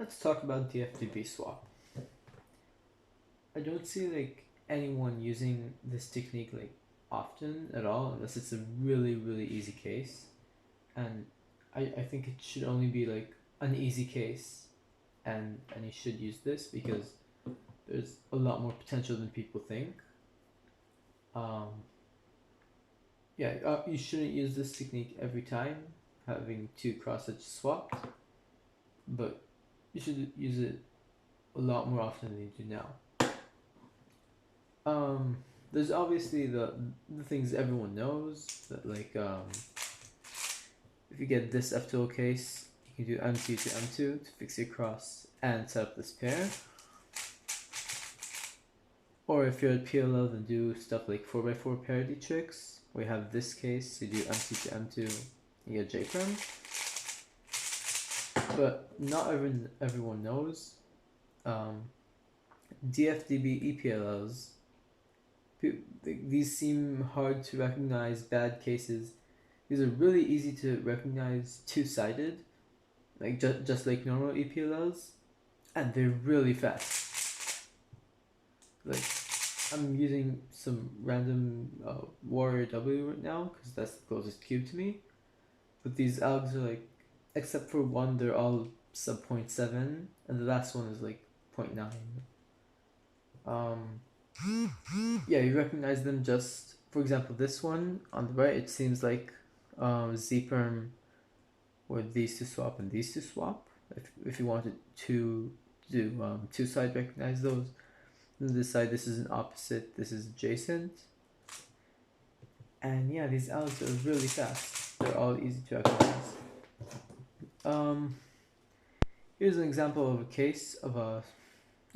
Let's talk about DFDB swap. I don't see like anyone using this technique like often at all, unless it's a really easy case. And I think it should only be like an easy case, and you should use this because there's a lot more potential than people think. You shouldn't use this technique every time having two cross edges swapped, but you should use it a lot more often than you do now. There's obviously the things everyone knows that if you get this F2O case, you can do M2 to M2 to fix your cross and set up this pair. Or if you're at PLL, then do stuff like 4x4 parity tricks, where you have this case, you do M2 to M2, you get J perm. But not everyone knows. DFDB EPLLs, these seem hard to recognize bad cases. These are really easy to recognize two-sided, like just like normal EPLLs, and they're really fast. Like, I'm using some random Warrior W right now because that's the closest cube to me. But these algs are like, except for one, they're all sub 0.7, and the last one is like 0.9. Yeah, you recognize them just, for example, this one on the right, it seems like Z perm where these two swap and these two swap. If you wanted to do two side recognize those. On this side, this is an opposite, this is adjacent. And yeah, these algs are really fast. They're all easy to recognize. Here's an example of a case of an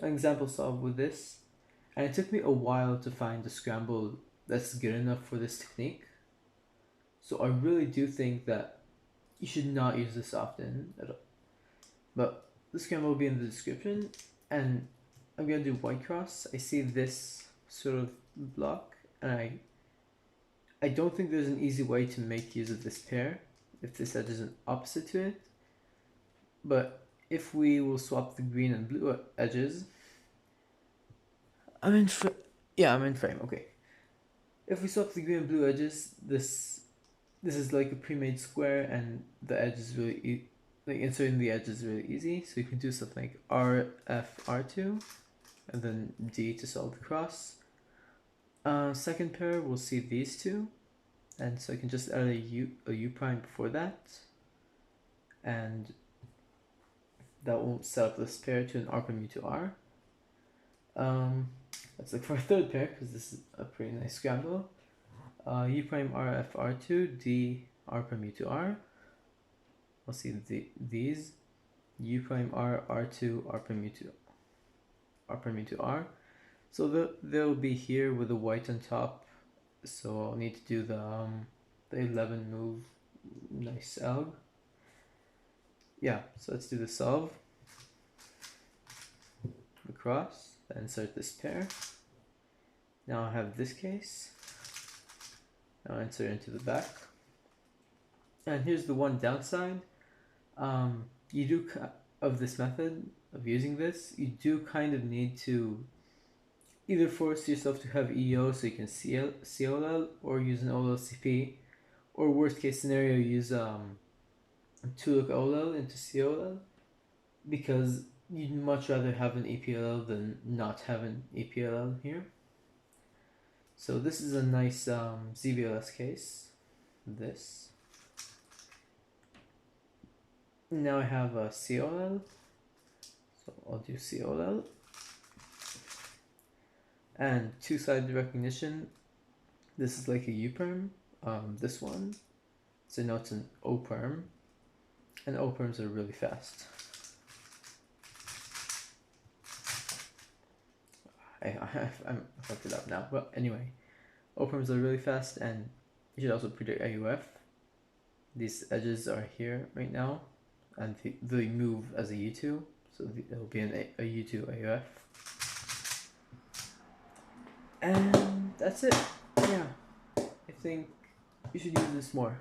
example solved with this. And it took me a while to find a scramble that's good enough for this technique. So I really do think that you should not use this often at all. But the scramble will be in the description, and I'm gonna do white cross. I see this sort of block, and I don't think there's an easy way to make use of this pair if this edge is an opposite to it. But if we will swap the green and blue edges, I'm in frame, okay. If we swap the green and blue edges, this is like a pre-made square, and the edge is really like inserting the edge is really easy. So you can do something like R, F, R2, and then D to solve the cross. Second pair, we'll see these two, and so I can just add a U prime before that, and that will set up this pair to an R prime U to R. Let's look for a third pair because this is a pretty nice scramble. U prime R F R2 D R prime U to R. We'll see these U prime R R2 R prime U to R. So they'll be here with the white on top. So I'll need to do the 11 move nice alg. Yeah, so let's do the solve. Across, insert this pair. Now I have this case. Now I insert into the back. And here's the one downside. You do of this method of using this, you do kind of need to either force yourself to have EO so you can COLL, or use an OLLCP, or worst case scenario use 2-look OLL into COLL, because you'd much rather have an EPLL than not have an EPLL here. So this is a nice ZVLS case. This. Now I have a COLL. So I'll do COLL. And two-sided recognition. This is like a U perm. This one. So now it's an O perm. And O perms are really fast. I fucked it up now, but anyway, O-perms are really fast, and you should also predict AUF. These edges are here right now, and they move as a U2, so it'll be a U2 AUF. And that's it. Yeah, I think you should use this more.